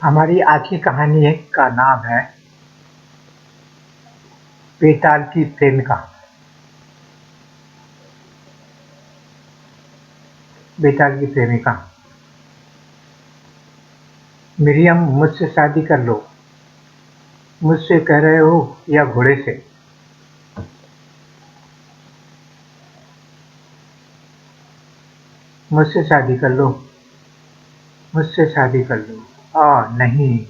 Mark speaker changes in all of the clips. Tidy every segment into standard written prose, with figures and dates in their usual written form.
Speaker 1: हमारी आज की कहानी का नाम है बेताल की प्रेमिका। बेताल की प्रेमिका। मिरियम, मुझसे शादी कर लो। मुझसे कह रहे हो या घोड़े से? मुझसे शादी कर लो। मुझसे शादी कर लो। नहीं।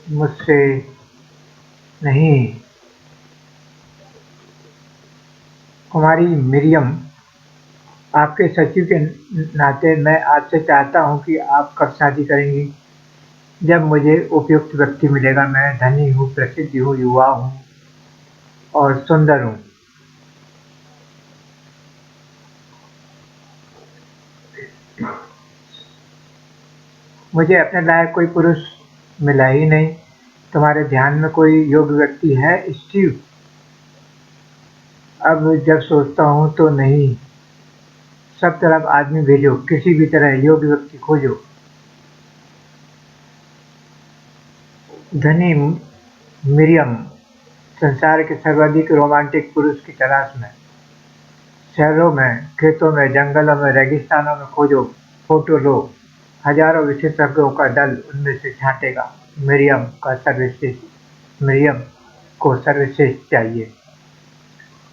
Speaker 1: मुझसे नहीं। कुमारी मिरियम, आपके सचिव के नाते मैं आपसे चाहता हूँ कि आप कब शादी करेंगी? जब मुझे उपयुक्त व्यक्ति मिलेगा। मैं धनी हूँ, प्रसिद्ध हूँ, युवा हूँ और सुंदर हूँ। मुझे अपने लायक कोई पुरुष मिला ही नहीं। तुम्हारे ध्यान में कोई योग्य व्यक्ति है, स्टीव? अब जब सोचता हूँ तो नहीं। सब तरफ आदमी भेजो, किसी भी तरह योग्य व्यक्ति खोजो। धनी मिरियम संसार के सर्वाधिक रोमांटिक पुरुष की तलाश में। शहरों में, खेतों में, जंगलों में, रेगिस्तानों में खोजो। फोटो लो। हजारों विशेषज्ञों का दल उनमें से छांटेगा। मिरियम को सर्वश्रेष्ठ चाहिए।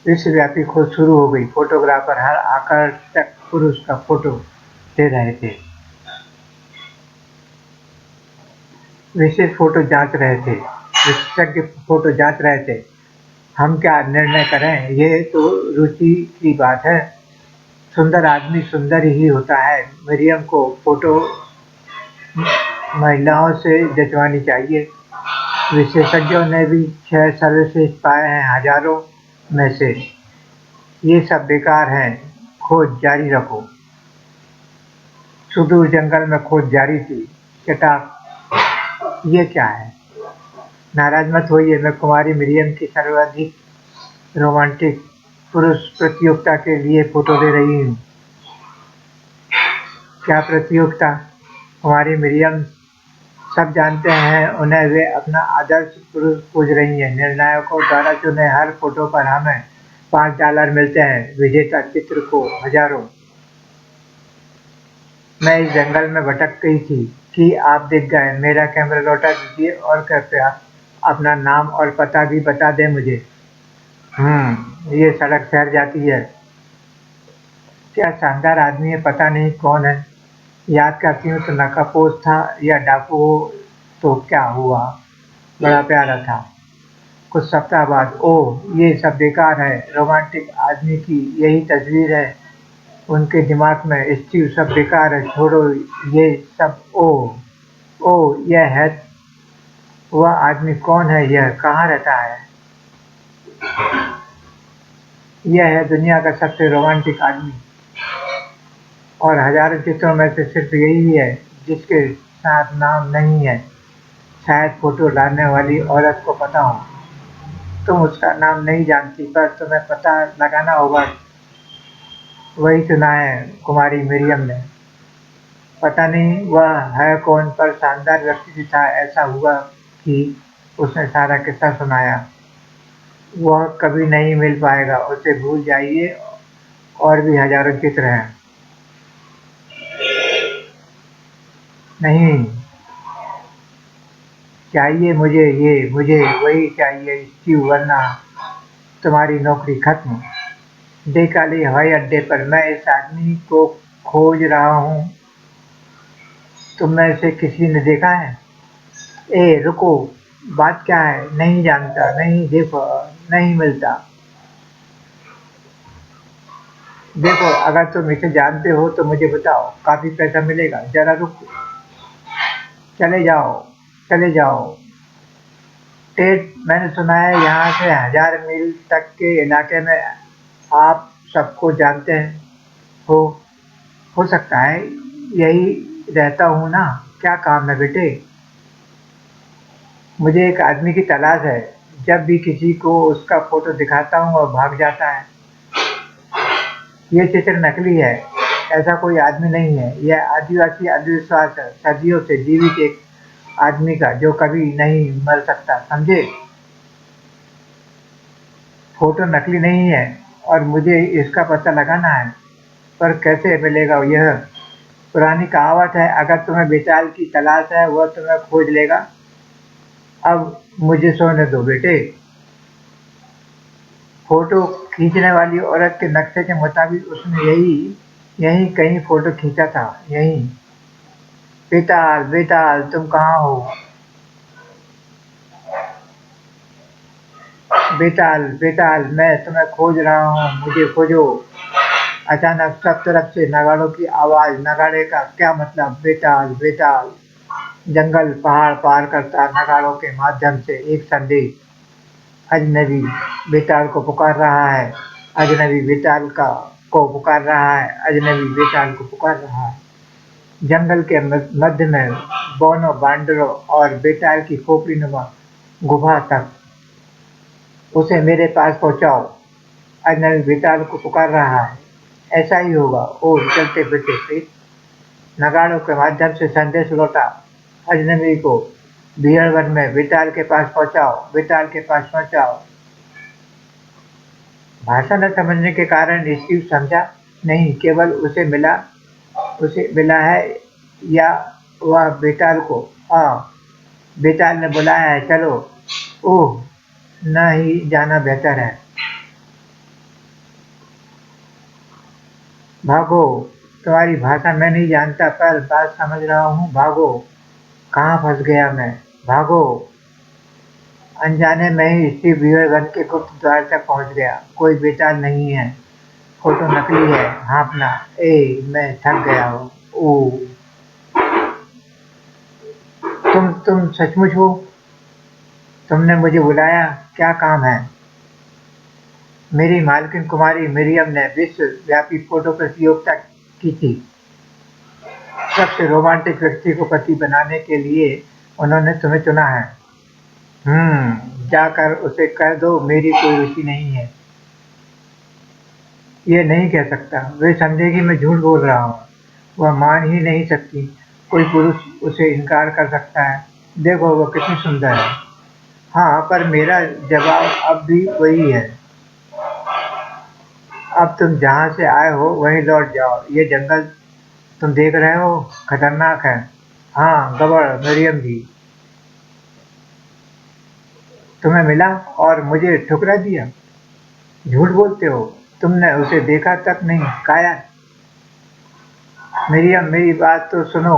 Speaker 1: विश्वव्यापी खोज शुरू हो गई। फोटोग्राफर हर आकर्षक पुरुष का फोटो ले रहे थे। विशेषज्ञ फोटो जांच रहे थे। हम क्या निर्णय करें, ये तो रुचि की बात है। सुंदर आदमी सुंदर ही होता है। मरियम को फोटो महिलाओं से जचवानी चाहिए। विशेषज्ञों ने भी 6 सर्वश्रेष्ठ पाए हैं हजारों में से। ये सब बेकार है। खोज जारी रखो। सुदूर जंगल में खोज जारी थी। चटाक, ये क्या है? नाराज मत होइए, मैं कुमारी मिरियम की सर्वाधिक रोमांटिक पुरुष प्रतियोगिता के लिए फोटो ले रही हूँ। क्या प्रतियोगिता? कुमारी मिरियम सब जानते हैं उन्हें। वे अपना आदर्श पुरुष खोज रही हैं। निर्णायकों द्वारा चुने हर फोटो पर हमें $5 मिलते हैं। विजेता चित्र को हजारों। मैं इस जंगल में भटक गई थी कि आप दिख गए। मेरा कैमरा लौटा दीजिए और कृपया अपना नाम और पता भी बता दें मुझे। ये सड़क शहर जाती है। क्या शानदार आदमी है, पता नहीं कौन है। याद करती हूँ तो नकाबपोश था या डाकू हो तो क्या हुआ, बड़ा प्यारा था। कुछ सप्ताह बाद, ओह ये सब बेकार है। रोमांटिक आदमी की यही तस्वीर है उनके दिमाग में। स्टीव, सब बेकार है, छोड़ो ये सब। ओह ओह, यह है। वह आदमी कौन है? यह कहाँ रहता है? यह है दुनिया का सबसे रोमांटिक आदमी और हजारों चित्रों में से सिर्फ यही है जिसके साथ नाम नहीं है। शायद फोटो डालने वाली औरत को पता हो। तुम उसका नाम नहीं जानती, पर तुम्हें पता लगाना होगा। वही सुना है कुमारी मिरियम ने। पता नहीं वह है कौन, पर शानदार व्यक्ति था। ऐसा हुआ कि उसने सारा किस्सा सुनाया। वह कभी नहीं मिल पाएगा, उसे भूल जाइए। और भी हजारों चित्र हैं। नहीं चाहिए मुझे ये, मुझे वही चाहिए स्टीव, वरना तुम्हारी नौकरी खत्म। डेकाली हवाई अड्डे पर मैं इस आदमी को खोज रहा हूँ। तुम में से किसी ने देखा है? ए रुको, बात क्या है? नहीं जानता, नहीं, देखो, नहीं मिलता। देखो, अगर तुम इसे जानते हो तो मुझे बताओ, काफी पैसा मिलेगा। जरा रुको। चले जाओ, चले जाओ। टेड, मैंने सुना है यहाँ से 1000 मील तक के इलाके में आप सबको जानते हैं। हो हो सकता है। यही रहता हूँ ना। क्या काम है बेटे? मुझे एक आदमी की तलाश है जब भी किसी को उसका फोटो दिखाता हूँ वह भाग जाता है। ये चित्र नकली है, ऐसा कोई आदमी नहीं है। यह आदिवासी अंधविश्वास है, सदियों से जीवित एक आदमी का जो कभी नहीं मर सकता, समझे? फोटो नकली नहीं है और मुझे इसका पता लगाना है, पर कैसे मिलेगा यह? पुरानी कहावत है, अगर तुम्हें बेताल की तलाश है वह तुम्हें खोज लेगा। अब मुझे सोने दो बेटे। फोटो खींचने वाली औरत के नक्शे के मुताबिक उसने यही कहीं फोटो खींचा था, यहीं। बेताल बेताल तुम कहाँ हो? बेताल बेताल मैं तुम्हें खोज रहा हूँ, मुझे खोजो। अचानक सब तरफ से नगाड़ों की आवाज। नगाड़े का क्या मतलब? बेताल बेताल। जंगल पहाड़ पार करता नगाड़ों के माध्यम से एक संदेश। अजनबी बेताल को पुकार रहा है। अजनबी बेताल का को पुकार रहा है। अजनबी बेताल को पुकार रहा है। जंगल के मध्य में बोनो बांडरों और बेताल की खोपड़ी नुमा गुफा तक उसे मेरे पास पहुंचाओ। अजनबी बेताल को पुकार रहा है। ऐसा ही होगा। और चलते फिरते फिर नगाड़ों के माध्यम से संदेश लौटा। अजनबी को बिहड़वन में बेताल के पास पहुंचाओ। बेताल के पास पहुंचाओ। भाषा न समझने के कारण स्टीव समझा नहीं, केवल उसे मिला है या वह बेताल को। हाँ, बेताल ने बुलाया है, चलो। ओह, न ही जाना बेहतर है। भागो। तुम्हारी भाषा मैं नहीं जानता पर बात समझ रहा हूँ। भागो। कहाँ फंस गया मैं? भागो। अनजाने में ही स्टीव बीहड़ के गुप्त द्वार तक पहुँच गया। कोई बेताल नहीं है, फोटो नकली है। हाँफना। मैं थक गया हूँ। ओह, तुम सचमुच हो? तुमने मुझे बुलाया? क्या काम है? मेरी मालकिन कुमारी मिरियम ने विश्वव्यापी फोटो प्रतियोगिता की थी। सबसे रोमांटिक व्यक्ति को पति बनाने के लिए उन्होंने तुम्हें चुना है। जाकर उसे कह दो मेरी कोई रुचि नहीं है। ये नहीं कह सकता, वे समझेगी मैं झूठ बोल रहा हूँ। वह मान ही नहीं सकती। कोई पुरुष उसे इनकार कर सकता है? देखो वह कितनी सुंदर है। हाँ, पर मेरा जवाब अब भी वही है। अब तुम जहाँ से आए हो वहीं लौट जाओ। ये जंगल तुम देख रहे हो, खतरनाक है। हाँ, गबड़ मरियम जी। तुम्हें मिला और मुझे ठुकरा दिया। झूठ बोलते हो। तुमने उसे देखा तक नहीं, काया। मरियम मेरी बात तो सुनो।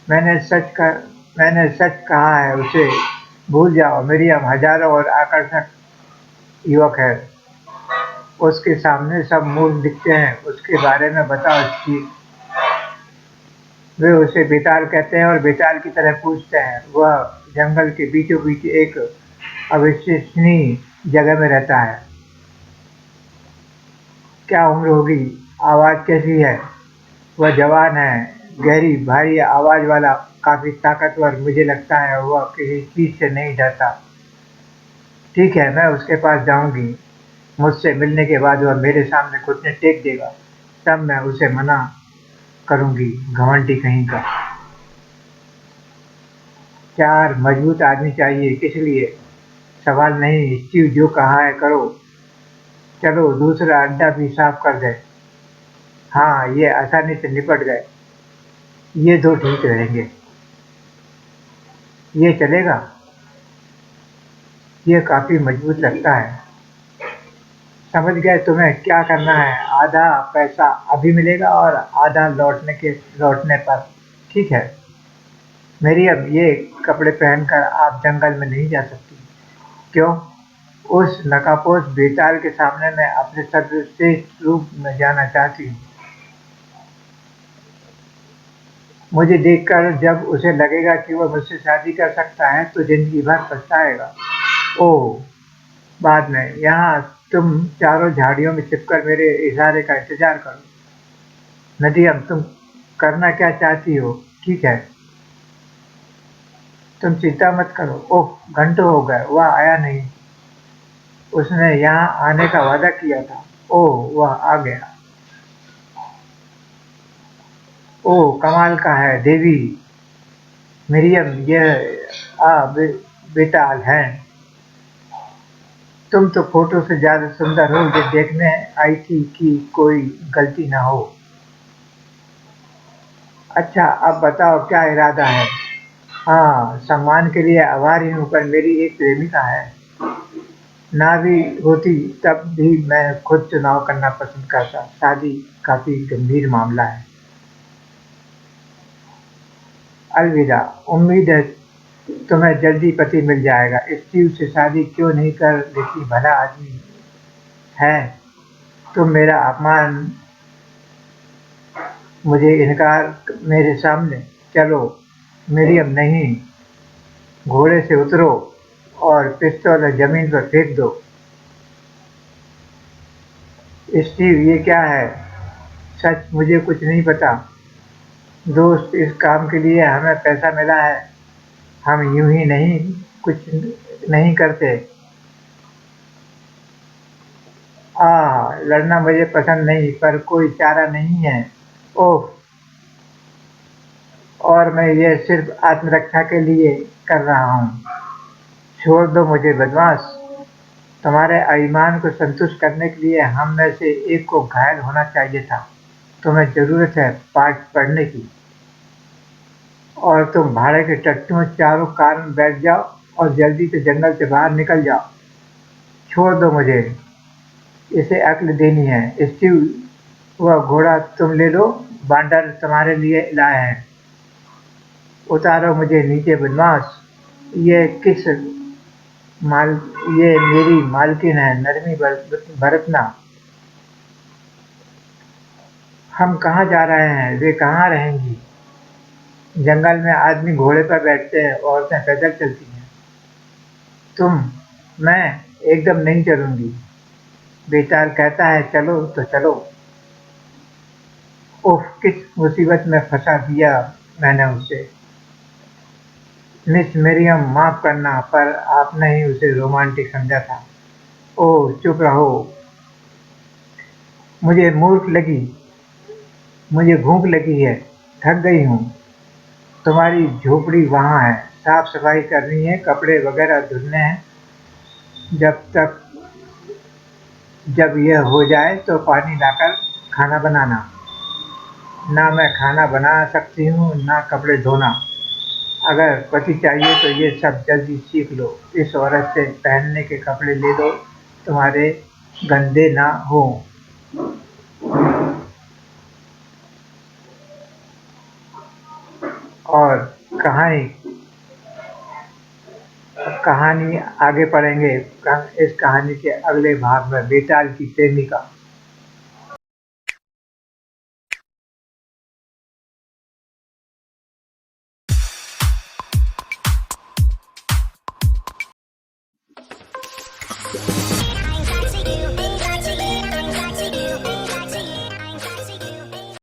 Speaker 1: मैंने सच कर मैंने सच कहा है। उसे भूल जाओ। मरियम हजारों और आकर्षक युवक है। उसके सामने सब मूर्ख दिखते हैं। उसके बारे में बताओ स्टीव। वे उसे बेताल कहते हैं और बेताल की तरह पूछते हैं। वह जंगल के बीचों बीच एक अविश्वसनीय जगह में रहता है। क्या उम्र होगी? आवाज कैसी है? वह जवान है, गहरी भारी आवाज वाला, काफी ताकतवर। मुझे लगता है वह किसी चीज से नहीं डरता। ठीक है, मैं उसके पास जाऊंगी। मुझसे मिलने के बाद वह मेरे सामने घुटने टेक देगा, तब मैं उसे मना करूंगी। घमंडी कहीं का। 4 मजबूत आदमी चाहिए। किस लिए? सवाल नहीं, स्टीव जो कहा है करो। चलो दूसरा अड्डा भी साफ कर दे। हाँ, ये आसानी से निपट गए। ये 2 ठीक रहेंगे। ये चलेगा? ये काफी मजबूत लगता है। समझ गए तुम्हें क्या करना है। आधा पैसा अभी मिलेगा और आधा लौटने पर। ठीक है? मेरी अब ये कपड़े पहनकर आप जंगल में नहीं जा सकती। क्यों? उस नकाबपोश बेताल के सामने मैं अपने सर्वश्रेष्ठ रूप में जाना चाहती हूँ। मुझे देखकर जब उसे लगेगा कि वह मुझसे शादी कर सकता है तो जिंदगी भर पछताएगा। ओह, बाद में। यहाँ तुम चारों झाड़ियों में छिपकर मेरे इशारे का इंतजार करो। नदियम, तुम करना क्या चाहती हो? ठीक है, तुम चिंता मत करो। ओह, घंटों हो गए, वह आया नहीं। उसने यहाँ आने का वादा किया था। ओह, वह आ गया। ओह, कमाल का है देवी। मरियम, यह बेताल है। तुम तो फोटो से ज्यादा सुंदर हो। ये देखने आई थी कि कोई गलती ना हो। अच्छा, अब बताओ क्या इरादा है। हाँ, सम्मान के लिए आभारी हूँ, पर मेरी एक प्रेमिका है। ना भी होती तब भी मैं खुद चुनाव करना पसंद करता। शादी काफी गंभीर मामला है। अलविदा। उम्मीद है तुम्हें जल्दी पति मिल जाएगा। स्टीव से शादी क्यों नहीं कर लेती, भला आदमी है। तुम मेरा अपमान, मुझे इनकार मेरे सामने। चलो मरियम, नहीं, घोड़े से उतरो और पिस्तौल जमीन पर फेंक दो। स्टीव, ये क्या है। सच मुझे कुछ नहीं पता। दोस्त, इस काम के लिए हमें पैसा मिला है। हम यूं ही नहीं कुछ नहीं करते। लड़ना मुझे पसंद नहीं, पर कोई चारा नहीं है। ओह, और मैं ये सिर्फ आत्मरक्षा के लिए कर रहा हूँ। छोड़ दो मुझे बदमाश। तुम्हारे अभिमान को संतुष्ट करने के लिए हम में से एक को घायल होना चाहिए था। तुम्हें जरूरत है पाठ पढ़ने की। और तुम भाड़े के टट्टू में चारों कार में बैठ जाओ और जल्दी से जंगल से बाहर निकल जाओ। छोड़ दो मुझे, इसे अक्ल देनी है। स्टीव, वह घोड़ा तुम ले लो। बांडर तुम्हारे लिए लाए हैं। उतारो मुझे नीचे बदमाश। ये किस माल ये मेरी मालकिन है, नरमी बरतना। हम कहाँ जा रहे हैं, वे कहाँ रहेंगी। जंगल में आदमी घोड़े पर बैठते हैं, औरतें पैदल चलती हैं। तुम, मैं एकदम नहीं चलूंगी। बेताल कहता है चलो तो चलो। ओह, किस मुसीबत में फंसा दिया मैंने उसे। मिस मरियम, माफ करना, पर आपने ही उसे रोमांटिक समझा था। ओह, चुप रहो। मुझे मूर्ख लगी। मुझे भूख लगी है। थक गई हूँ। तुम्हारी झोपड़ी वहाँ है। साफ सफाई करनी है, कपड़े वगैरह धुलने हैं। जब तक जब यह हो जाए तो पानी लाकर खाना बनाना। ना मैं खाना बना सकती हूँ, ना कपड़े धोना। अगर पति चाहिए तो ये सब जल्दी सीख लो। इस औरत से पहनने के कपड़े ले लो, तुम्हारे गंदे ना हो। और कहानी कहानी आगे पढ़ेंगे। इस कहानी के अगले भाग में बेताल की प्रेमिका।